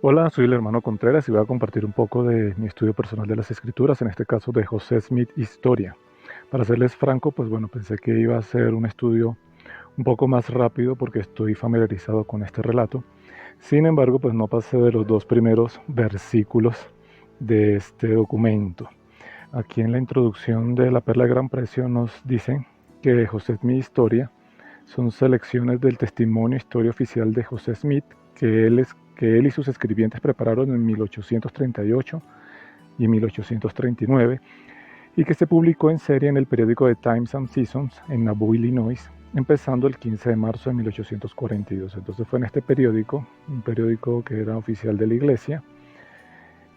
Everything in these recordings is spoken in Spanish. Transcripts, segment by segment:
Hola, soy el hermano Contreras y voy a compartir un poco de mi estudio personal de las escrituras, en este caso de José Smith Historia. Para serles franco, pues bueno, pensé que iba a ser un estudio un poco más rápido porque estoy familiarizado con este relato. Sin embargo, pues no pasé de los dos primeros versículos de este documento. Aquí en la introducción de La Perla de Gran Precio nos dicen que José Smith Historia son selecciones del testimonio historia oficial de José Smith que él y sus escribientes prepararon en 1838 y 1839 y que se publicó en serie en el periódico The Times and Seasons en Nauvoo, Illinois, empezando el 15 de marzo de 1842. Entonces fue en este periódico, un periódico que era oficial de la iglesia,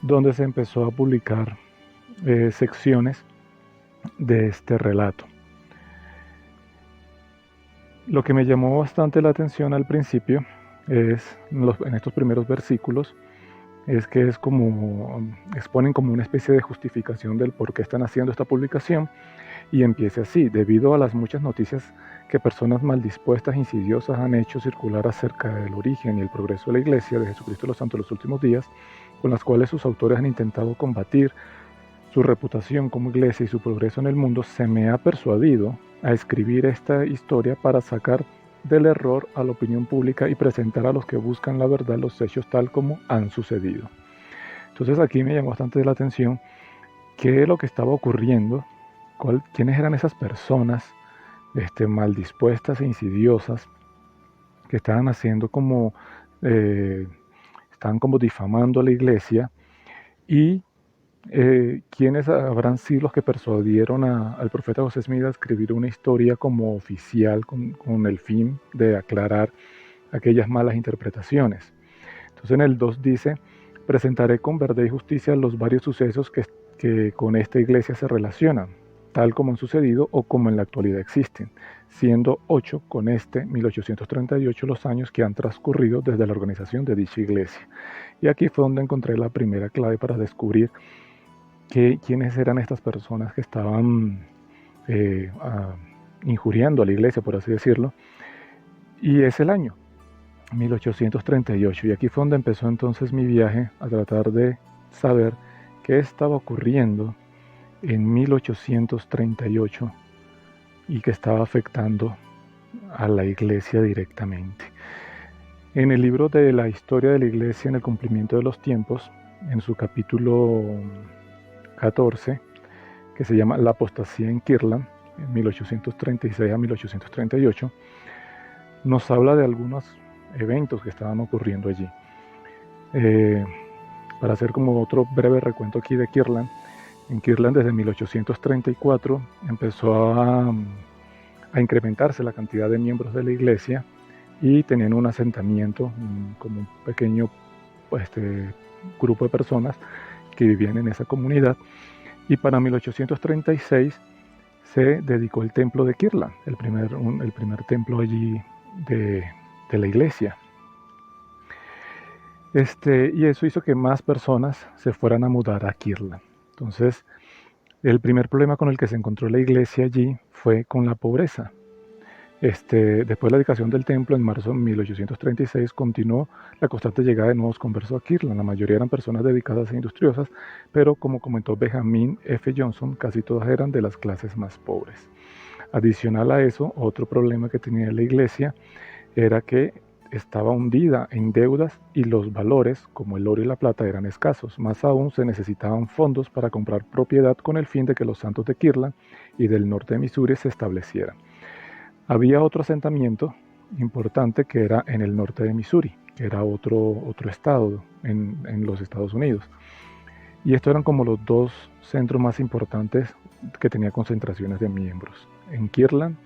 donde se empezó a publicar secciones de este relato. Lo que me llamó bastante la atención al principio es en estos primeros versículos es que exponen como una especie de justificación del por qué están haciendo esta publicación y empieza así: debido a las muchas noticias que personas maldispuestas e insidiosas han hecho circular acerca del origen y el progreso de la Iglesia de Jesucristo de los Santos de los últimos días, con las cuales sus autores han intentado combatir su reputación como iglesia y su progreso en el mundo, se me ha persuadido a escribir esta historia para sacar del error a la opinión pública y presentar a los que buscan la verdad los hechos tal como han sucedido. Entonces aquí me llamó bastante la atención qué es lo que estaba ocurriendo, quiénes eran esas personas mal dispuestas e insidiosas que estaban haciendo estaban como difamando a la iglesia, y quiénes habrán sido los que persuadieron al profeta José Smith a escribir una historia como oficial con el fin de aclarar aquellas malas interpretaciones. Entonces en el 2 dice: presentaré con verdad y justicia los varios sucesos que con esta iglesia se relacionan, tal como han sucedido o como en la actualidad existen, siendo 8 con 1838 los años que han transcurrido desde la organización de dicha iglesia. Y aquí fue donde encontré la primera clave para descubrir quiénes eran estas personas que estaban injuriando a la iglesia, por así decirlo. Y es el año 1838. Y aquí fue donde empezó entonces mi viaje a tratar de saber qué estaba ocurriendo en 1838 y que estaba afectando a la iglesia directamente. En el libro de la historia de la iglesia en el cumplimiento de los tiempos, en su capítulo 14, que se llama La apostasía en Kirtland, en 1836 a 1838, nos habla de algunos eventos que estaban ocurriendo allí. Para hacer como otro breve recuento aquí de Kirtland, en Kirtland desde 1834 empezó a incrementarse la cantidad de miembros de la iglesia y tenían un asentamiento, como un pequeño grupo de personas que vivían en esa comunidad. Y para 1836 se dedicó el templo de Kirtland, el primer templo allí de la iglesia. Y eso hizo que más personas se fueran a mudar a Kirtland. Entonces, el primer problema con el que se encontró la iglesia allí fue con la pobreza. Después de la dedicación del templo en marzo de 1836 continuó la constante llegada de nuevos conversos a Kirtland. La mayoría eran personas dedicadas e industriosas, pero como comentó Benjamin F. Johnson, casi todas eran de las clases más pobres. Adicional a eso, otro problema que tenía la iglesia era que estaba hundida en deudas y los valores, como el oro y la plata, eran escasos. Más aún, se necesitaban fondos para comprar propiedad con el fin de que los santos de Kirtland y del norte de Missouri se establecieran. Había otro asentamiento importante que era en el norte de Missouri, que era otro estado en los Estados Unidos. Y estos eran como los dos centros más importantes que tenía concentraciones de miembros, en Kirtland,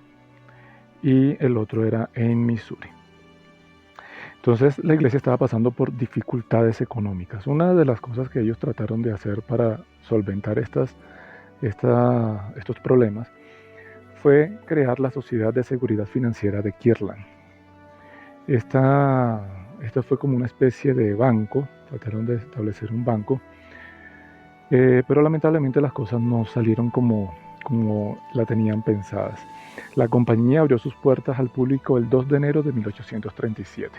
y el otro era en Missouri. Entonces la iglesia estaba pasando por dificultades económicas. Una de las cosas que ellos trataron de hacer para solventar estos problemas fue crear la Sociedad de Seguridad Financiera de Kirtland. Esta fue como una especie de banco, trataron de establecer un banco, pero lamentablemente las cosas no salieron como la tenían pensadas. La compañía abrió sus puertas al público el 2 de enero de 1837.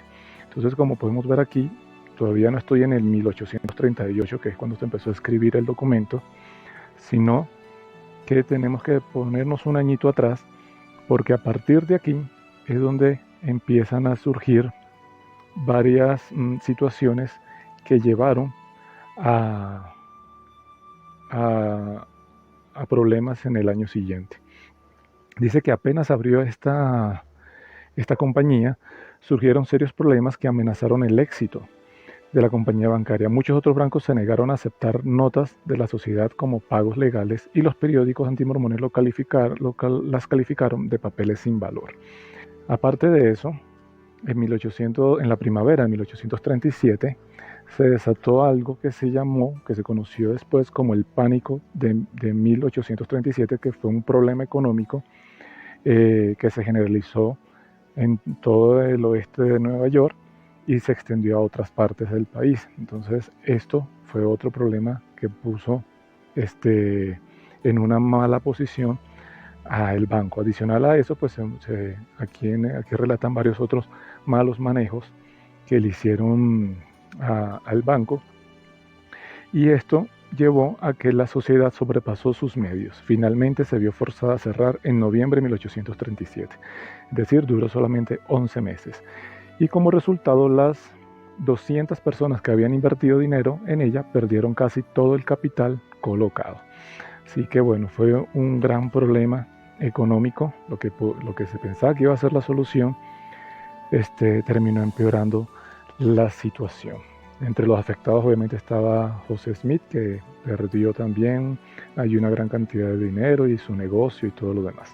Entonces, como podemos ver aquí, todavía no estoy en el 1838, que es cuando se empezó a escribir el documento, sino que tenemos que ponernos un añito atrás, porque a partir de aquí es donde empiezan a surgir varias situaciones que llevaron a, a, a problemas en el año siguiente. Dice que apenas abrió esta compañía, surgieron serios problemas que amenazaron el éxito de la compañía bancaria. Muchos otros bancos se negaron a aceptar notas de la sociedad como pagos legales y los periódicos antimormones las calificaron de papeles sin valor. Aparte de eso, en la primavera de 1837, se desató algo que se conoció después como el pánico de 1837, que fue un problema económico que se generalizó en todo el oeste de Nueva York y se extendió a otras partes del país. Entonces esto fue otro problema que puso en una mala posición al banco. Adicional a eso, pues aquí relatan varios otros malos manejos que le hicieron al banco, y esto llevó a que la sociedad sobrepasó sus medios. Finalmente se vio forzada a cerrar en noviembre de 1837, es decir, duró solamente 11 meses. Y como resultado, las 200 personas que habían invertido dinero en ella perdieron casi todo el capital colocado. Así que bueno, fue un gran problema económico. Lo que se pensaba que iba a ser la solución, terminó empeorando la situación. Entre los afectados obviamente estaba José Smith, que perdió también hay una gran cantidad de dinero y su negocio y todo lo demás.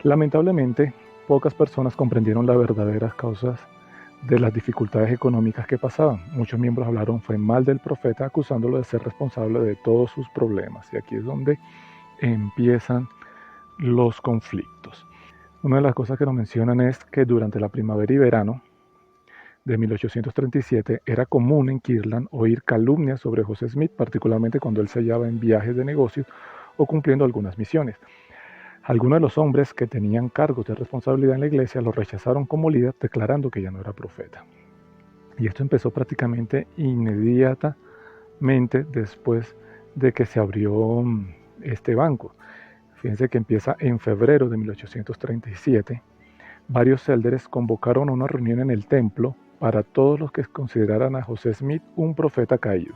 Lamentablemente, pocas personas comprendieron las verdaderas causas de las dificultades económicas que pasaban. Muchos miembros hablaron fue mal del profeta, acusándolo de ser responsable de todos sus problemas. Y aquí es donde empiezan los conflictos. Una de las cosas que nos mencionan es que durante la primavera y verano de 1837 era común en Kirtland oír calumnias sobre José Smith, particularmente cuando él se hallaba en viajes de negocios o cumpliendo algunas misiones. Algunos de los hombres que tenían cargos de responsabilidad en la iglesia lo rechazaron como líder, declarando que ya no era profeta. Y esto empezó prácticamente inmediatamente después de que se abrió este banco. Fíjense que empieza en febrero de 1837. Varios élderes convocaron a una reunión en el templo para todos los que consideraran a José Smith un profeta caído.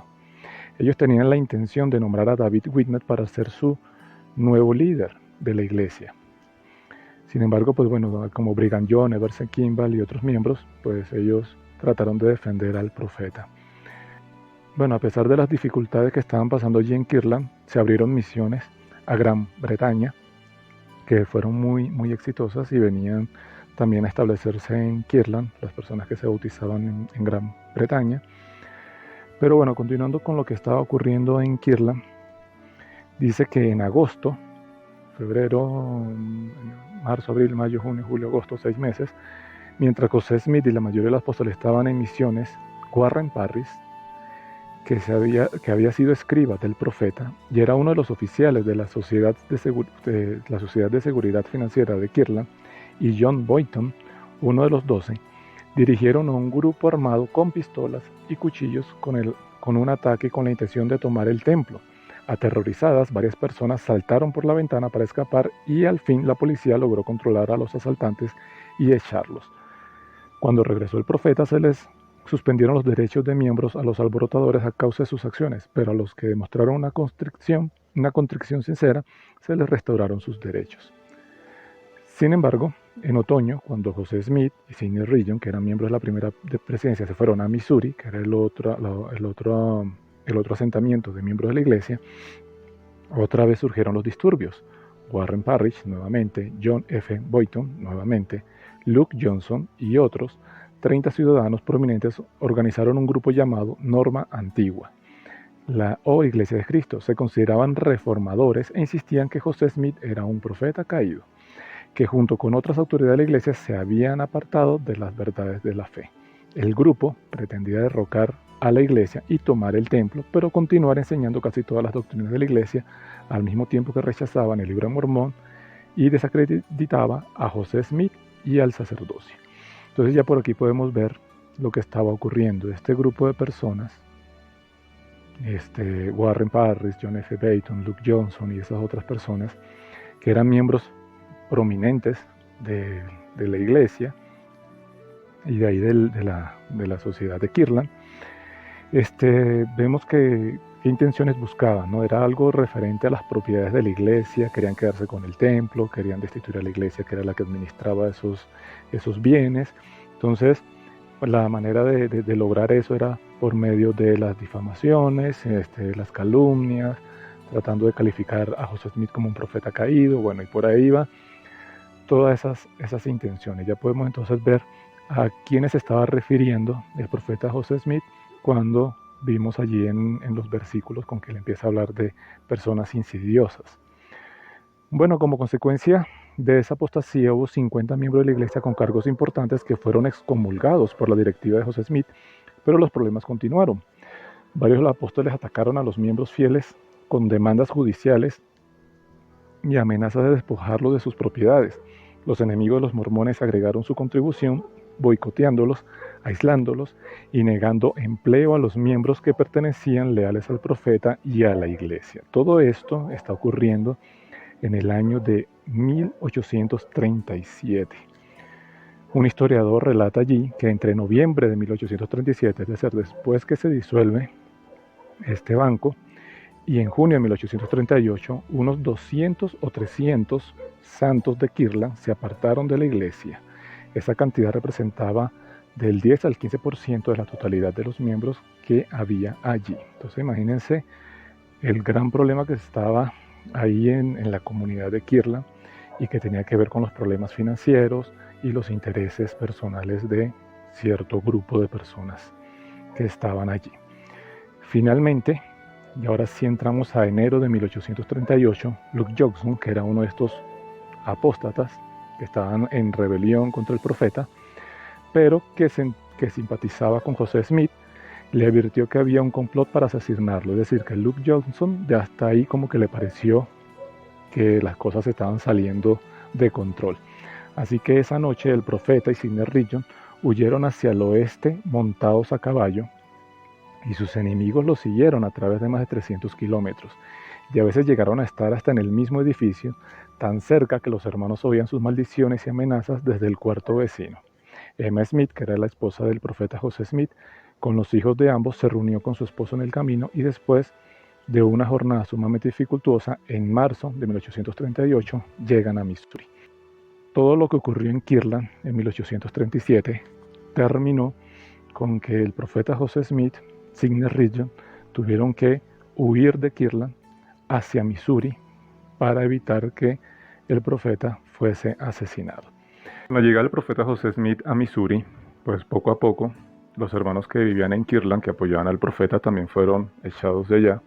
Ellos tenían la intención de nombrar a David Whitnett para ser su nuevo líder de la iglesia. Sin embargo, pues bueno, como Brigham Young, Emerson Kimball y otros miembros, pues ellos trataron de defender al profeta. Bueno, a pesar de las dificultades que estaban pasando allí en Kirtland, se abrieron misiones a Gran Bretaña, que fueron muy exitosas y venían también a establecerse en Kirtland, las personas que se bautizaban en Gran Bretaña. Pero bueno, continuando con lo que estaba ocurriendo en Kirtland, dice que en agosto, febrero, marzo, abril, mayo, junio, julio, agosto, 6 meses, mientras José Smith y la mayoría de los apóstoles estaban en misiones, Warren Parris, que había sido escriba del profeta y era uno de los oficiales de la Sociedad de Seguridad Financiera de Kirtland, y John Boynton, uno de los 12, dirigieron a un grupo armado con pistolas y cuchillos con un ataque con la intención de tomar el templo. Aterrorizadas, varias personas saltaron por la ventana para escapar y al fin la policía logró controlar a los asaltantes y echarlos. Cuando regresó el profeta, se les suspendieron los derechos de miembros a los alborotadores a causa de sus acciones, pero a los que demostraron una contrición sincera, se les restauraron sus derechos. Sin embargo, en otoño, cuando José Smith y Sidney Rigdon, que eran miembros de la primera presidencia, se fueron a Missouri, que era el otro asentamiento de miembros de la iglesia, otra vez surgieron los disturbios. Warren Parrish, nuevamente, John F. Boynton, nuevamente, Luke Johnson y otros 30 ciudadanos prominentes organizaron un grupo llamado Norma Antigua, o Iglesia de Cristo. Se consideraban reformadores e insistían que José Smith era un profeta caído, que junto con otras autoridades de la iglesia se habían apartado de las verdades de la fe. El grupo pretendía derrocar a la iglesia y tomar el templo, pero continuar enseñando casi todas las doctrinas de la iglesia, al mismo tiempo que rechazaban el libro de Mormón y desacreditaba a José Smith y al sacerdocio. Entonces ya por aquí podemos ver lo que estaba ocurriendo. Este grupo de personas, Warren Parris, John F. Dayton, Luke Johnson y esas otras personas, que eran miembros prominentes de la iglesia y de ahí de la sociedad de Kirtland, vemos qué intenciones buscaban, ¿no? Era algo referente a las propiedades de la iglesia, querían quedarse con el templo, querían destituir a la iglesia que era la que administraba esos bienes. Entonces, la manera de lograr eso era por medio de las difamaciones, las calumnias, tratando de calificar a José Smith como un profeta caído, bueno, y por ahí va todas esas intenciones. Ya podemos entonces ver a quiénes estaba refiriendo el profeta José Smith cuando vimos allí en los versículos con que él empieza a hablar de personas insidiosas. Bueno, como consecuencia de esa apostasía hubo 50 miembros de la iglesia con cargos importantes que fueron excomulgados por la directiva de José Smith, pero los problemas continuaron. Varios de los apóstoles atacaron a los miembros fieles con demandas judiciales y amenazas de despojarlos de sus propiedades. Los enemigos de los mormones agregaron su contribución, boicoteándolos, aislándolos y negando empleo a los miembros que pertenecían leales al profeta y a la iglesia. Todo esto está ocurriendo en el año de 1837. Un historiador relata allí que entre noviembre de 1837, es decir, después que se disuelve este banco, y en junio de 1838, unos 200 o 300 santos de Kirtland se apartaron de la iglesia. Esa cantidad representaba del 10 al 15% de la totalidad de los miembros que había allí. Entonces imagínense el gran problema que estaba ahí en la comunidad de Kirtland y que tenía que ver con los problemas financieros y los intereses personales de cierto grupo de personas que estaban allí. Finalmente, y ahora sí entramos a enero de 1838, Luke Johnson, que era uno de estos apóstatas que estaban en rebelión contra el profeta, pero que simpatizaba con José Smith, le advirtió que había un complot para asesinarlo. Es decir, que Luke Johnson ya hasta ahí como que le pareció que las cosas estaban saliendo de control. Así que esa noche el profeta y Sidney Rigdon huyeron hacia el oeste montados a caballo, y sus enemigos los siguieron a través de más de 300 kilómetros, y a veces llegaron a estar hasta en el mismo edificio, tan cerca que los hermanos oían sus maldiciones y amenazas desde el cuarto vecino. Emma Smith, que era la esposa del profeta José Smith, con los hijos de ambos se reunió con su esposo en el camino y después de una jornada sumamente dificultosa, en marzo de 1838 llegan a Missouri. Todo lo que ocurrió en Kirtland en 1837 terminó con que el profeta José Smith, Sidney Rigdon, tuvieron que huir de Kirtland hacia Missouri para evitar que el profeta fuese asesinado. Con la llegada del profeta José Smith a Missouri, pues poco a poco los hermanos que vivían en Kirtland, que apoyaban al profeta, también fueron echados de allá,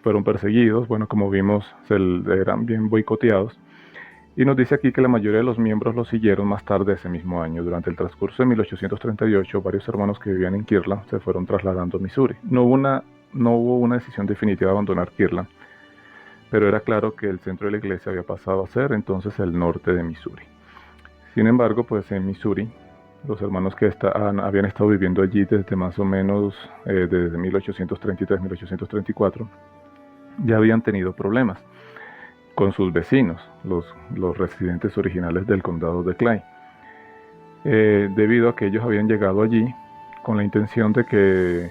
fueron perseguidos, bueno, como vimos, eran bien boicoteados. Y nos dice aquí que la mayoría de los miembros lo siguieron más tarde ese mismo año. Durante el transcurso de 1838, varios hermanos que vivían en Kirtland se fueron trasladando a Missouri. No hubo una decisión definitiva de abandonar Kirtland, pero era claro que el centro de la iglesia había pasado a ser entonces el norte de Missouri. Sin embargo, pues en Missouri, los hermanos que habían estado viviendo allí desde más o menos desde 1833-1834, ya habían tenido problemas con sus vecinos, los residentes originales del condado de Clay, debido a que ellos habían llegado allí con la intención de que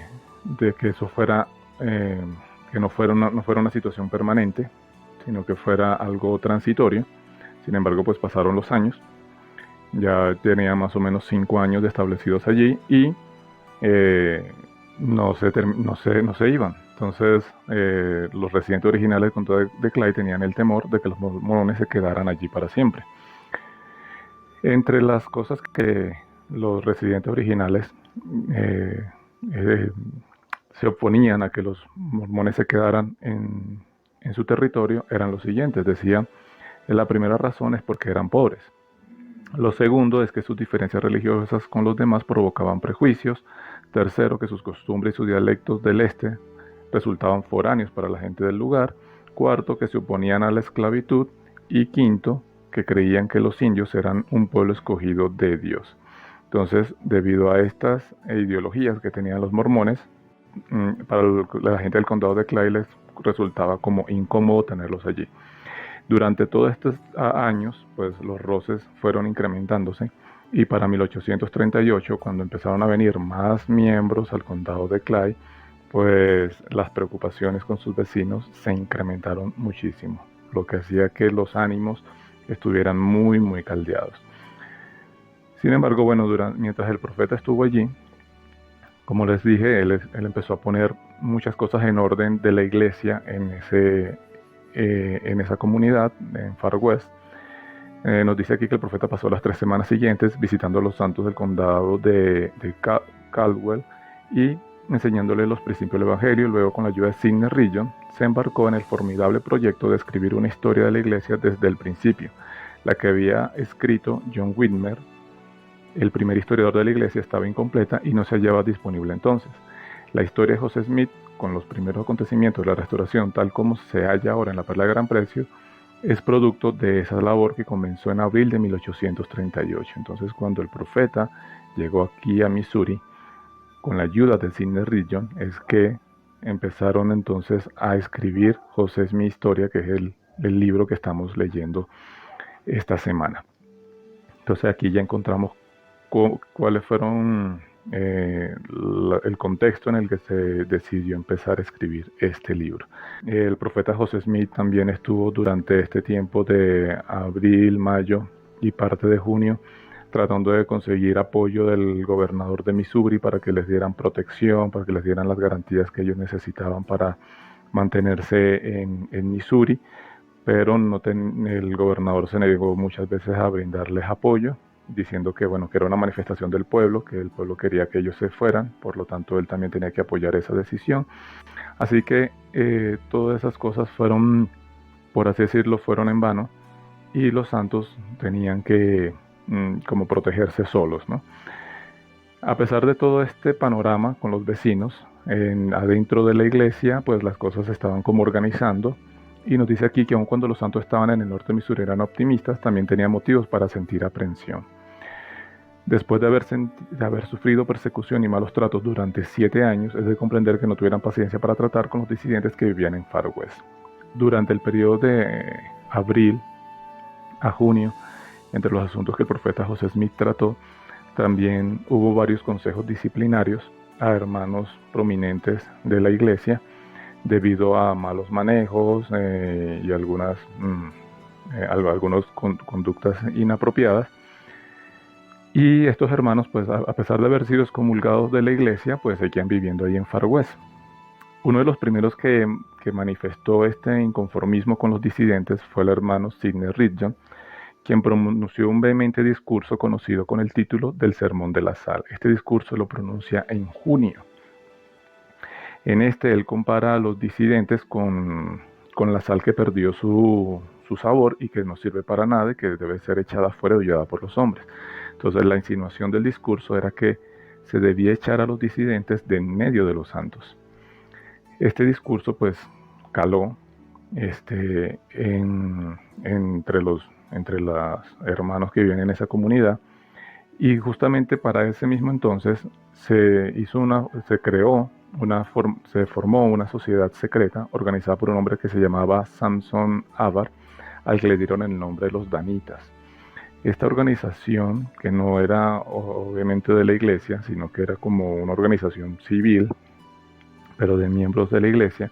eso fuera, que no fuera una situación permanente, sino que fuera algo transitorio. Sin embargo, pues pasaron los años, ya tenían más o menos 5 años de establecidos allí y no se iban. Entonces, los residentes originales del condado de Clay tenían el temor de que los mormones se quedaran allí para siempre. Entre las cosas que los residentes originales se oponían a que los mormones se quedaran en su territorio eran los siguientes. Decían, la primera razón es porque eran pobres. Lo segundo es que sus diferencias religiosas con los demás provocaban prejuicios. Tercero, que sus costumbres y sus dialectos del este resultaban foráneos para la gente del lugar. Cuarto, que se oponían a la esclavitud. Y quinto, que creían que los indios eran un pueblo escogido de Dios. Entonces, debido a estas ideologías que tenían los mormones, para la gente del condado de Clay les resultaba como incómodo tenerlos allí. Durante todos estos años, pues los roces fueron incrementándose y para 1838, cuando empezaron a venir más miembros al condado de Clay, pues las preocupaciones con sus vecinos se incrementaron muchísimo, lo que hacía que los ánimos estuvieran muy, muy caldeados. Sin embargo, bueno, mientras el profeta estuvo allí, como les dije, él empezó a poner muchas cosas en orden de la iglesia en esa comunidad, en Far West. Nos dice aquí que el profeta pasó las 3 semanas siguientes visitando a los santos del condado de Caldwell y enseñándole los principios del Evangelio. Luego, con la ayuda de Sidney Rigdon, se embarcó en el formidable proyecto de escribir una historia de la iglesia desde el principio, la que había escrito John Whitmer. El primer historiador de la iglesia estaba incompleta y no se hallaba disponible entonces. La historia de José Smith, con los primeros acontecimientos de la restauración, tal como se halla ahora en la Perla de Gran Precio, es producto de esa labor que comenzó en abril de 1838. Entonces, cuando el profeta llegó aquí a Missouri, con la ayuda de Sidney Rigdon, es que empezaron entonces a escribir José Smith Historia, que es el libro que estamos leyendo esta semana. Entonces aquí ya encontramos cuáles fueron el contexto en el que se decidió empezar a escribir este libro. El profeta José Smith también estuvo durante este tiempo de abril, mayo y parte de junio tratando de conseguir apoyo del gobernador de Missouri para que les dieran protección, para que les dieran las garantías que ellos necesitaban para mantenerse en Missouri, pero el gobernador se negó muchas veces a brindarles apoyo, diciendo que bueno, que era una manifestación del pueblo, que el pueblo quería que ellos se fueran, por lo tanto él también tenía que apoyar esa decisión. Así que todas esas cosas fueron, por así decirlo, fueron en vano, y los santos tenían que como protegerse solos, ¿no? A pesar de todo este panorama con los vecinos, adentro de la iglesia, pues las cosas se estaban como organizando. Y nos dice aquí que aun cuando los santos estaban en el norte de Missouri eran optimistas, también tenían motivos para sentir aprensión. Después de haber sufrido persecución y malos tratos durante 7 años, es de comprender que no tuvieran paciencia para tratar con los disidentes que vivían en Far West. Durante el periodo de abril a junio, entre los asuntos que el profeta José Smith trató, también hubo varios consejos disciplinarios a hermanos prominentes de la iglesia, debido a malos manejos y algunas conductas inapropiadas. Y estos hermanos, pues a pesar de haber sido excomulgados de la iglesia, pues seguían viviendo ahí en Far West. Uno de los primeros que manifestó este inconformismo con los disidentes fue el hermano Sidney Rigdon, quien pronunció un vehemente discurso conocido con el título del Sermón de la Sal. Este discurso lo pronuncia en junio. En este él compara a los disidentes con la sal que perdió su sabor y que no sirve para nada y que debe ser echada fuera y hollada por los hombres. Entonces la insinuación del discurso era que se debía echar a los disidentes de en medio de los santos. Este discurso pues caló entre los hermanos que viven en esa comunidad, y justamente para ese mismo entonces se formó una sociedad secreta organizada por un hombre que se llamaba Samson Abar, al que le dieron el nombre de los Danitas. Esta organización, que no era obviamente de la iglesia, sino que era como una organización civil, pero de miembros de la iglesia,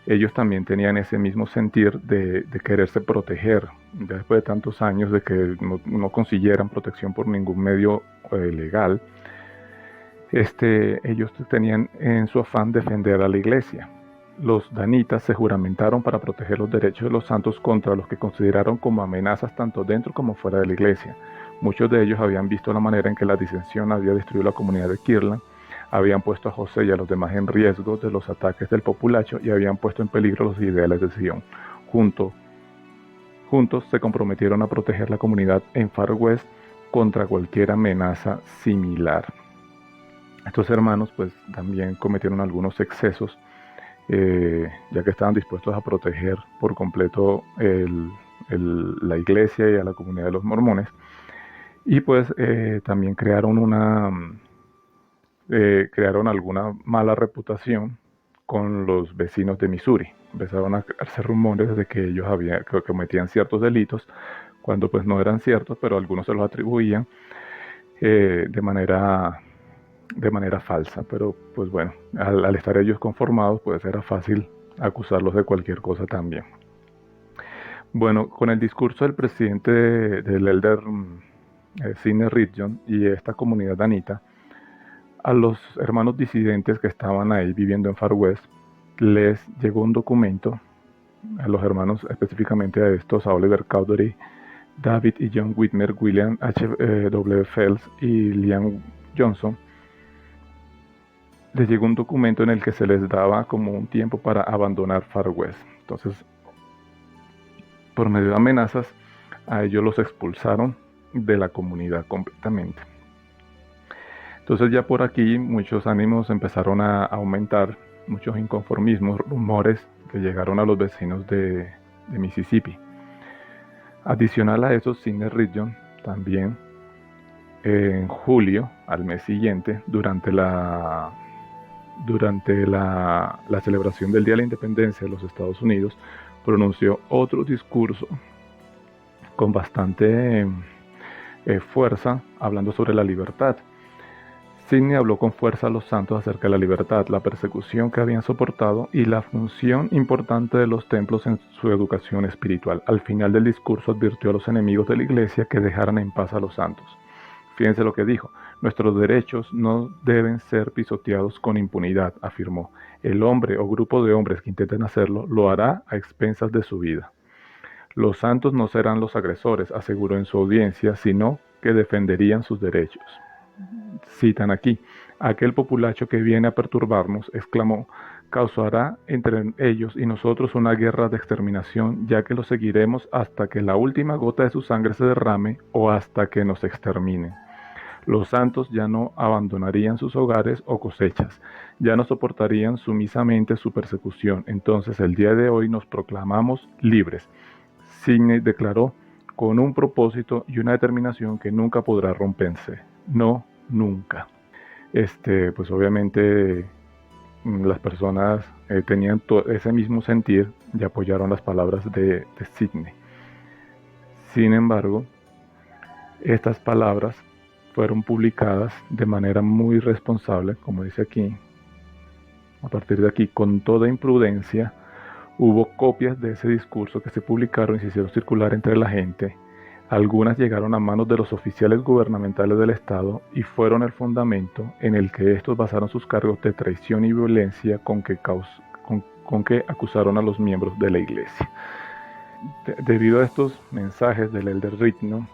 ellos también tenían ese mismo sentir de quererse proteger, después de tantos años de que no consiguieran protección por ningún medio legal. Ellos tenían en su afán defender a la iglesia. Los danitas se juramentaron para proteger los derechos de los santos contra los que consideraron como amenazas tanto dentro como fuera de la iglesia. Muchos de ellos habían visto la manera en que la disensión había destruido la comunidad de Kirtland, habían puesto a José y a los demás en riesgo de los ataques del populacho y habían puesto en peligro los ideales de Sion. Juntos se comprometieron a proteger la comunidad en Far West contra cualquier amenaza similar. Estos hermanos pues también cometieron algunos excesos, ya que estaban dispuestos a proteger por completo la iglesia y a la comunidad de los mormones. Y pues también crearon alguna mala reputación con los vecinos de Missouri. Empezaron a hacer rumores de que ellos que cometían ciertos delitos, cuando pues no eran ciertos, pero algunos se los atribuían eh, de manera de manera falsa, pero pues bueno, al estar ellos conformados, pues era fácil acusarlos de cualquier cosa también. Bueno, con el discurso del presidente del Elder Sidney Rigdon y esta comunidad danita, a los hermanos disidentes que estaban ahí viviendo en Far West, les llegó un documento, a los hermanos específicamente a estos, a Oliver Cowdery, David y John Whitmer, William H. W. Phelps y Liam Johnson, les llegó un documento en el que se les daba como un tiempo para abandonar Far West. Entonces, por medio de amenazas, a ellos los expulsaron de la comunidad completamente. Entonces ya por aquí muchos ánimos empezaron a aumentar, muchos inconformismos, rumores que llegaron a los vecinos de Mississippi. Adicional a eso, Sidney Rigdon también en julio, al mes siguiente, durante la celebración del Día de la Independencia de los Estados Unidos, pronunció otro discurso con bastante fuerza, hablando sobre la libertad. Sidney habló con fuerza a los santos acerca de la libertad, la persecución que habían soportado y la función importante de los templos en su educación espiritual. Al final del discurso advirtió a los enemigos de la iglesia que dejaran en paz a los santos. Fíjense lo que dijo: nuestros derechos no deben ser pisoteados con impunidad, afirmó. El hombre o grupo de hombres que intenten hacerlo lo hará a expensas de su vida. Los santos no serán los agresores, aseguró en su audiencia, sino que defenderían sus derechos. Citan aquí: aquel populacho que viene a perturbarnos, exclamó, causará entre ellos y nosotros una guerra de exterminación, ya que los seguiremos hasta que la última gota de su sangre se derrame o hasta que nos exterminen. Los santos ya no abandonarían sus hogares o cosechas, ya no soportarían sumisamente su persecución. Entonces el día de hoy nos proclamamos libres. Sidney declaró, con un propósito y una determinación que nunca podrá romperse. No, nunca. Pues obviamente las personas tenían ese mismo sentir y apoyaron las palabras de Sidney. Sin embargo, estas palabras fueron publicadas de manera muy responsable, como dice aquí. A partir de aquí, con toda imprudencia, hubo copias de ese discurso que se publicaron y se hicieron circular entre la gente. Algunas llegaron a manos de los oficiales gubernamentales del Estado y fueron el fundamento en el que estos basaron sus cargos de traición y violencia con que acusaron a los miembros de la iglesia. Debido a estos mensajes del Elder Rigdon,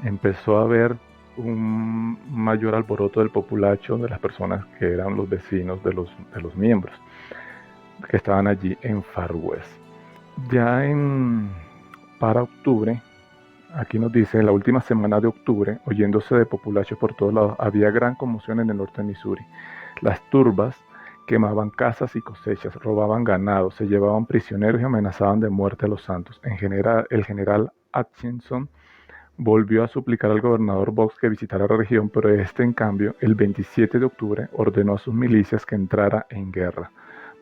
empezó a haber un mayor alboroto del populacho, de las personas que eran los vecinos de los miembros que estaban allí en Far West. Ya para octubre, aquí nos dice, en la última semana de octubre, oyéndose de populacho por todos lados, había gran conmoción en el norte de Missouri. Las turbas quemaban casas y cosechas, robaban ganado, se llevaban prisioneros y amenazaban de muerte a los santos. El general Atchison volvió a suplicar al gobernador Boggs que visitara la región, pero este, en cambio, el 27 de octubre ordenó a sus milicias que entrara en guerra.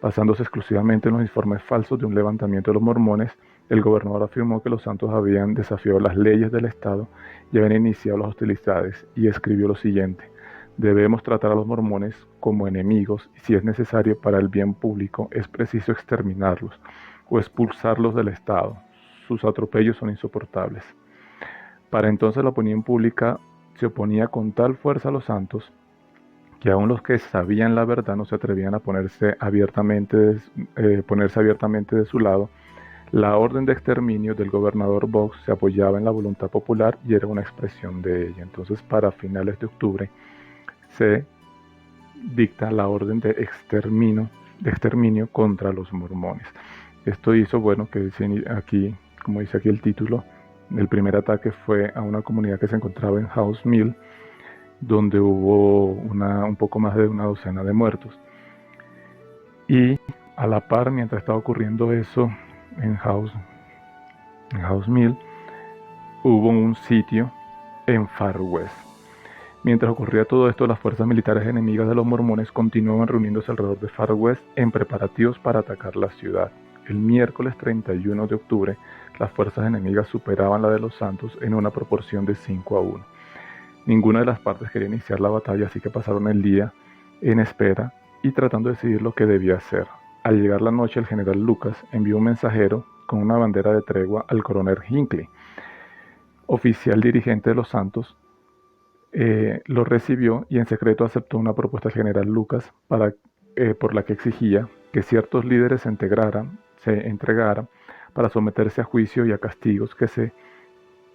Basándose exclusivamente en los informes falsos de un levantamiento de los mormones, el gobernador afirmó que los santos habían desafiado las leyes del Estado y habían iniciado las hostilidades, y escribió lo siguiente: debemos tratar a los mormones como enemigos y, si es necesario para el bien público, es preciso exterminarlos o expulsarlos del Estado. Sus atropellos son insoportables. Para entonces la opinión pública se oponía con tal fuerza a los santos que aún los que sabían la verdad no se atrevían a ponerse abiertamente de su lado. La orden de exterminio del gobernador Boggs se apoyaba en la voluntad popular y era una expresión de ella. Entonces, para finales de octubre se dicta la orden de exterminio contra los mormones. Esto hizo, bueno, que aquí, como dice aquí el título, el primer ataque fue a una comunidad que se encontraba en House Mill, donde hubo un poco más de una docena de muertos. Y a la par, mientras estaba ocurriendo eso en House Mill, hubo un sitio en Far West. Mientras ocurría todo esto, las fuerzas militares enemigas de los mormones continuaban reuniéndose alrededor de Far West en preparativos para atacar la ciudad. El miércoles 31 de octubre, las fuerzas enemigas superaban la de los santos en una proporción de 5-1. Ninguna de las partes quería iniciar la batalla, así que pasaron el día en espera y tratando de decidir lo que debía hacer. Al llegar la noche, el general Lucas envió un mensajero con una bandera de tregua al coronel Hinckley, oficial dirigente de los santos. Lo recibió y en secreto aceptó una propuesta del general Lucas por la que exigía que ciertos líderes se entregaran para someterse a juicio y a castigos, que se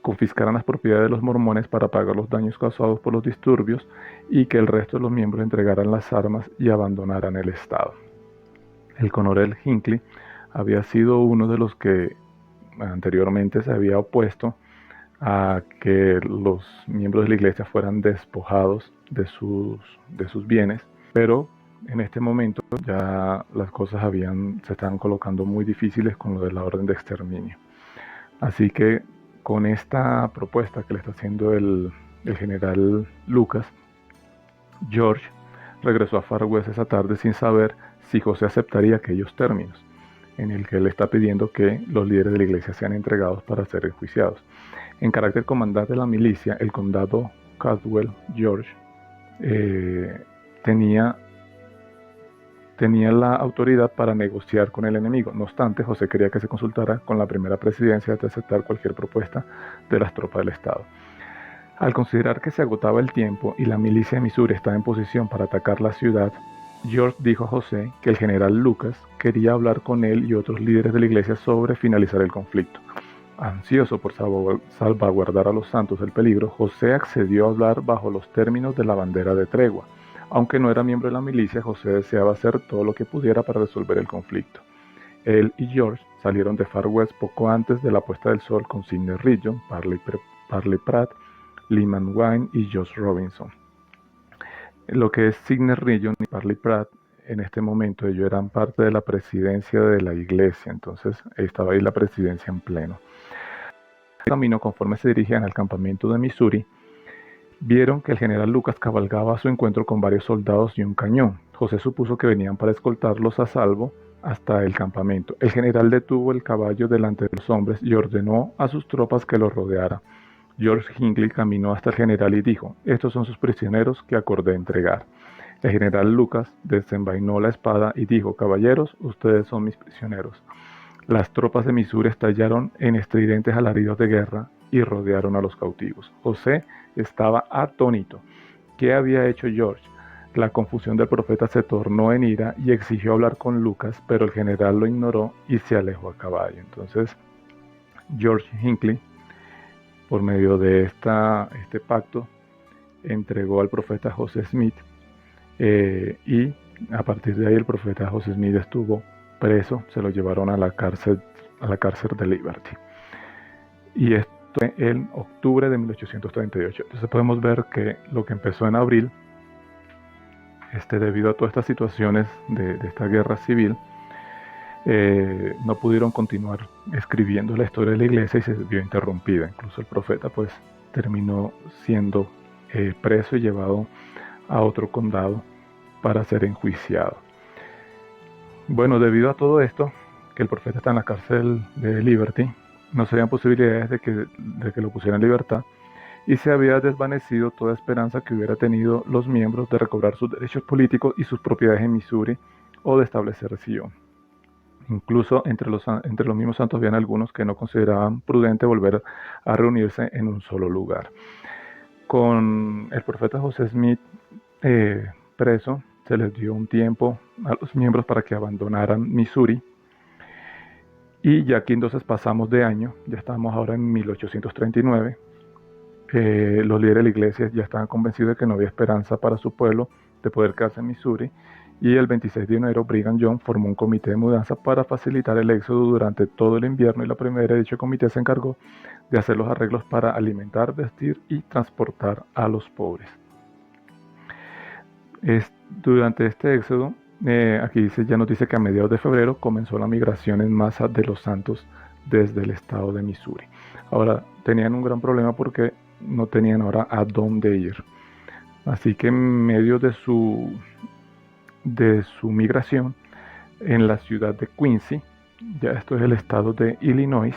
confiscaran las propiedades de los mormones para pagar los daños causados por los disturbios y que el resto de los miembros entregaran las armas y abandonaran el estado. El coronel Hinckley había sido uno de los que anteriormente se había opuesto a que los miembros de la iglesia fueran despojados de sus bienes, pero en este momento ya las cosas se estaban colocando muy difíciles con lo de la orden de exterminio. Así que con esta propuesta que le está haciendo el general Lucas, George regresó a Far West esa tarde sin saber si José aceptaría aquellos términos, en el que él está pidiendo que los líderes de la iglesia sean entregados para ser enjuiciados. En carácter comandante de la milicia, el condado Caldwell, George, tenía la autoridad para negociar con el enemigo. No obstante, José quería que se consultara con la primera presidencia de aceptar cualquier propuesta de las tropas del estado. Al considerar que se agotaba el tiempo y la milicia de Missouri estaba en posición para atacar la ciudad, George dijo a José que el general Lucas quería hablar con él y otros líderes de la iglesia sobre finalizar el conflicto. Ansioso por salvaguardar a los santos del peligro, José accedió a hablar bajo los términos de la bandera de tregua. Aunque no era miembro de la milicia, José deseaba hacer todo lo que pudiera para resolver el conflicto. Él y George salieron de Far West poco antes de la puesta del sol con Sidney Rigdon, Parley Pratt, Lyman Wine y Josh Robinson. Lo que es Sidney Rigdon y Parley Pratt, en este momento ellos eran parte de la presidencia de la iglesia, entonces estaba ahí la presidencia en pleno. Camino, conforme se dirigían al campamento de Missouri, vieron que el general Lucas cabalgaba a su encuentro con varios soldados y un cañón. José supuso que venían para escoltarlos a salvo hasta el campamento. El general detuvo el caballo delante de los hombres y ordenó a sus tropas que los rodeara. George Hinckley caminó hasta el general y dijo: «Estos son sus prisioneros que acordé entregar». El general Lucas desenvainó la espada y dijo: «Caballeros, ustedes son mis prisioneros». Las tropas de Missouri estallaron en estridentes alaridos de guerra y rodearon a los cautivos. José estaba atónito. ¿Qué había hecho George? La confusión del profeta se tornó en ira y exigió hablar con Lucas, pero el general lo ignoró y se alejó a caballo. Entonces, George Hinckley, por medio de este pacto, entregó al profeta José Smith, y a partir de ahí el profeta José Smith estuvo preso, se lo llevaron a la cárcel de Liberty. Y esto fue en octubre de 1838. Entonces podemos ver que lo que empezó en abril, debido a todas estas situaciones de esta guerra civil, no pudieron continuar escribiendo la historia de la iglesia y se vio interrumpida. Incluso el profeta pues terminó siendo preso y llevado a otro condado para ser enjuiciado. Bueno, debido a todo esto, que el profeta está en la cárcel de Liberty, no se habían posibilidades de que lo pusieran en libertad, y se había desvanecido toda esperanza que hubiera tenido los miembros de recobrar sus derechos políticos y sus propiedades en Missouri o de establecer Sion. Incluso entre los mismos santos habían algunos que no consideraban prudente volver a reunirse en un solo lugar. Con el profeta José Smith preso, se les dio un tiempo a los miembros para que abandonaran Missouri. Y ya aquí entonces pasamos de año, ya estamos ahora en 1839. Los líderes de la iglesia ya estaban convencidos de que no había esperanza para su pueblo de poder quedarse en Missouri. Y el 26 de enero, Brigham Young formó un comité de mudanza para facilitar el éxodo durante todo el invierno, y la primera de dicho comité se encargó de hacer los arreglos para alimentar, vestir y transportar a los pobres. Durante este éxodo, aquí ya nos dice que a mediados de febrero comenzó la migración en masa de los santos desde el estado de Missouri. Ahora, tenían un gran problema porque no tenían ahora a dónde ir. Así que en medio de su migración en la ciudad de Quincy, ya esto es el estado de Illinois,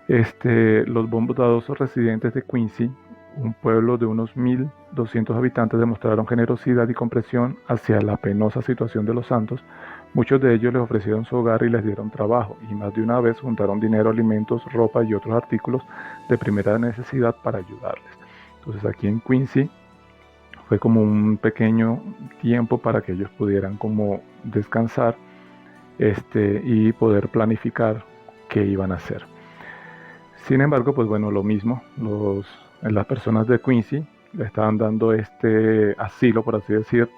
los bondadosos residentes de Quincy, un pueblo de unos 1.200 habitantes, demostraron generosidad y comprensión hacia la penosa situación de los santos. Muchos de ellos les ofrecieron su hogar y les dieron trabajo, y más de una vez juntaron dinero, alimentos, ropa y otros artículos de primera necesidad para ayudarles. Entonces aquí en Quincy fue como un pequeño tiempo para que ellos pudieran como descansar y poder planificar qué iban a hacer. Sin embargo, pues bueno, lo mismo, las personas de Quincy le estaban dando asilo, por así decir,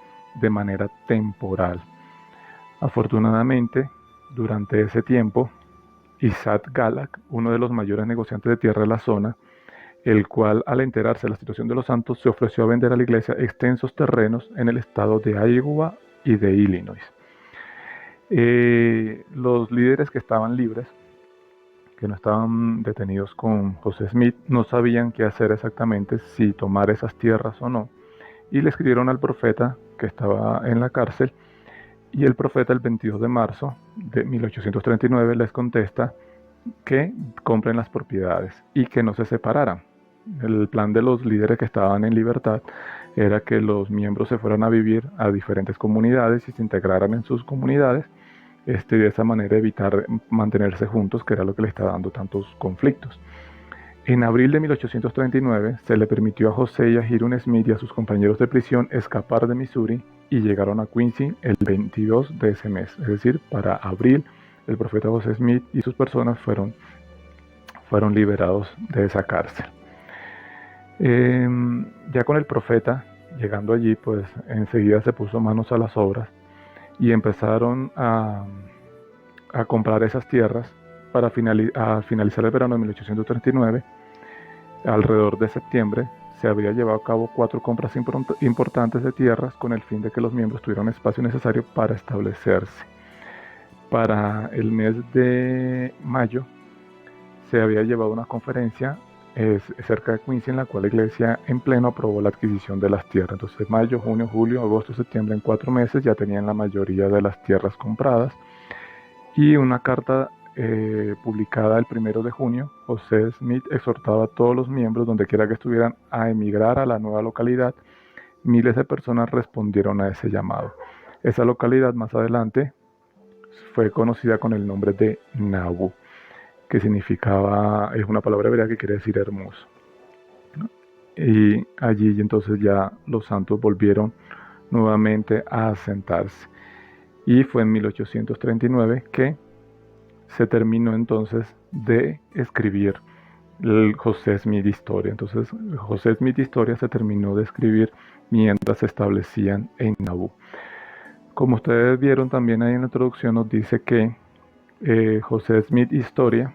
de manera temporal. Afortunadamente, durante ese tiempo, Isaac Galak, uno de los mayores negociantes de tierra de la zona, el cual al enterarse de la situación de los santos se ofreció a vender a la iglesia extensos terrenos en el estado de Iowa y de Illinois. Los líderes que estaban libres, que no estaban detenidos con José Smith, no sabían qué hacer exactamente, si tomar esas tierras o no, y le escribieron al profeta que estaba en la cárcel, y el profeta el 22 de marzo de 1839 les contesta que compren las propiedades y que no se separaran. El plan de los líderes que estaban en libertad era que los miembros se fueran a vivir a diferentes comunidades y se integraran en sus comunidades, de esa manera evitar mantenerse juntos, que era lo que le estaba dando tantos conflictos. En abril de 1839 se le permitió a José y a Hiram Smith y a sus compañeros de prisión escapar de Missouri y llegaron a Quincy el 22 de ese mes. Es decir, para abril el profeta José Smith y sus personas fueron liberados de esa cárcel. Ya con el profeta llegando allí, pues enseguida se puso manos a las obras y empezaron a comprar esas tierras para finalizar el verano de 1839. Alrededor de septiembre se habría llevado a cabo 4 compras importantes de tierras con el fin de que los miembros tuvieran espacio necesario para establecerse. Para el mes de mayo se había llevado una conferencia cerca de Quincy, en la cual la iglesia en pleno aprobó la adquisición de las tierras. Entonces mayo, junio, julio, agosto, septiembre, en 4 meses ya tenían la mayoría de las tierras compradas. Y una carta publicada el 1 de junio, José Smith exhortaba a todos los miembros, donde quiera que estuvieran, a emigrar a la nueva localidad. Miles de personas respondieron a ese llamado. Esa localidad más adelante fue conocida con el nombre de Nauvoo, que es una palabra hebrea que quiere decir hermoso. Y allí entonces ya los santos volvieron nuevamente a asentarse. Y fue en 1839 que se terminó entonces de escribir el José Smith Historia. Entonces José Smith Historia se terminó de escribir mientras se establecían en Nauvoo. Como ustedes vieron también ahí en la introducción, nos dice que José Smith Historia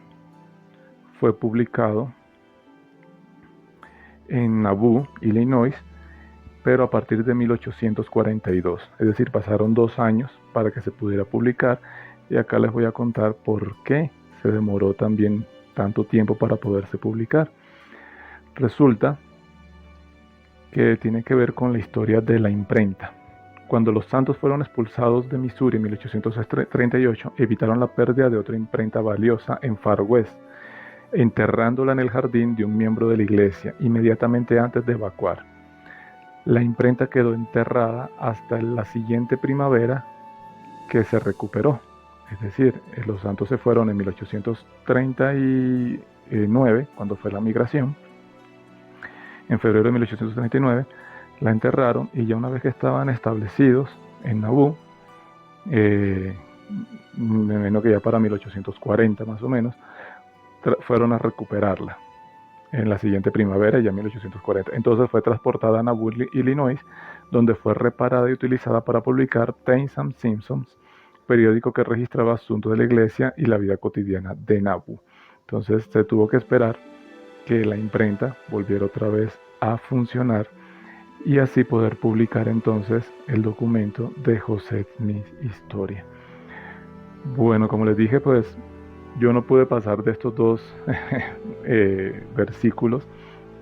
fue publicado en Nauvoo, Illinois, pero a partir de 1842, es decir, pasaron 2 años para que se pudiera publicar, y acá les voy a contar por qué se demoró también tanto tiempo para poderse publicar. Resulta que tiene que ver con la historia de la imprenta. Cuando los santos fueron expulsados de Missouri en 1838, evitaron la pérdida de otra imprenta valiosa en Far West, enterrándola en el jardín de un miembro de la iglesia inmediatamente antes de evacuar. La imprenta quedó enterrada hasta la siguiente primavera, que se recuperó. Es decir, los santos se fueron en 1839, cuando fue la migración. En febrero de 1839 la enterraron, y ya una vez que estaban establecidos en Nauvoo, me imagino que ya para 1840 más o menos, fueron a recuperarla en la siguiente primavera, ya en 1840. Entonces fue transportada a Nauvoo, Illinois, donde fue reparada y utilizada para publicar Times and Simpsons, periódico que registraba asuntos de la iglesia y la vida cotidiana de Nauvoo. Entonces se tuvo que esperar que la imprenta volviera otra vez a funcionar y así poder publicar entonces el documento de José Smith Historia. Bueno, como les dije, pues yo no pude pasar de estos 2 versículos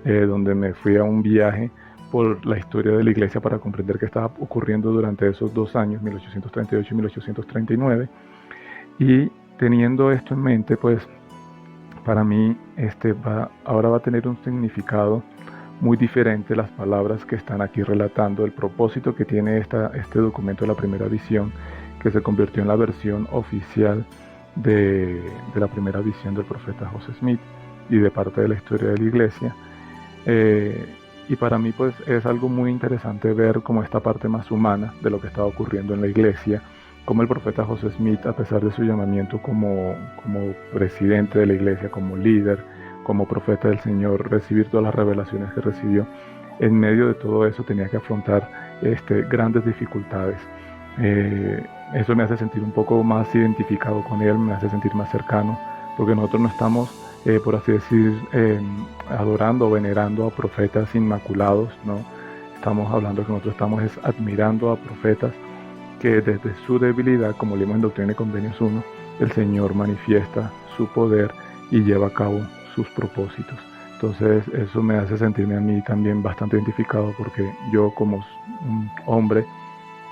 donde me fui a un viaje por la historia de la iglesia para comprender qué estaba ocurriendo durante esos 2 años, 1838 y 1839. Y teniendo esto en mente, pues para mí ahora va a tener un significado muy diferente las palabras que están aquí relatando, el propósito que tiene este documento de la primera visión, que se convirtió en la versión oficial de la primera visión del profeta José Smith y de parte de la historia de la iglesia. Y para mí pues es algo muy interesante ver como esta parte más humana de lo que estaba ocurriendo en la iglesia, como el profeta José Smith, a pesar de su llamamiento como presidente de la iglesia, como líder, como profeta del Señor, recibir todas las revelaciones que recibió, en medio de todo eso tenía que afrontar grandes dificultades. Eso me hace sentir un poco más identificado con él, me hace sentir más cercano, porque nosotros no estamos, por así decir, adorando o venerando a profetas inmaculados, ¿no? Estamos hablando que nosotros estamos admirando a profetas que desde su debilidad, como leímos en Doctrina y Convenios 1, el Señor manifiesta su poder y lleva a cabo sus propósitos. Entonces eso me hace sentirme a mí también bastante identificado, porque yo como un hombre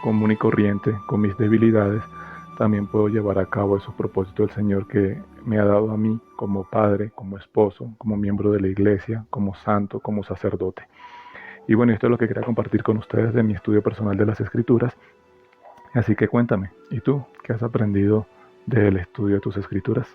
común y corriente, con mis debilidades, también puedo llevar a cabo esos propósitos del Señor que me ha dado a mí como padre, como esposo, como miembro de la iglesia, como santo, como sacerdote. Y bueno, esto es lo que quería compartir con ustedes de mi estudio personal de las Escrituras. Así que cuéntame, ¿y tú qué has aprendido del estudio de tus Escrituras?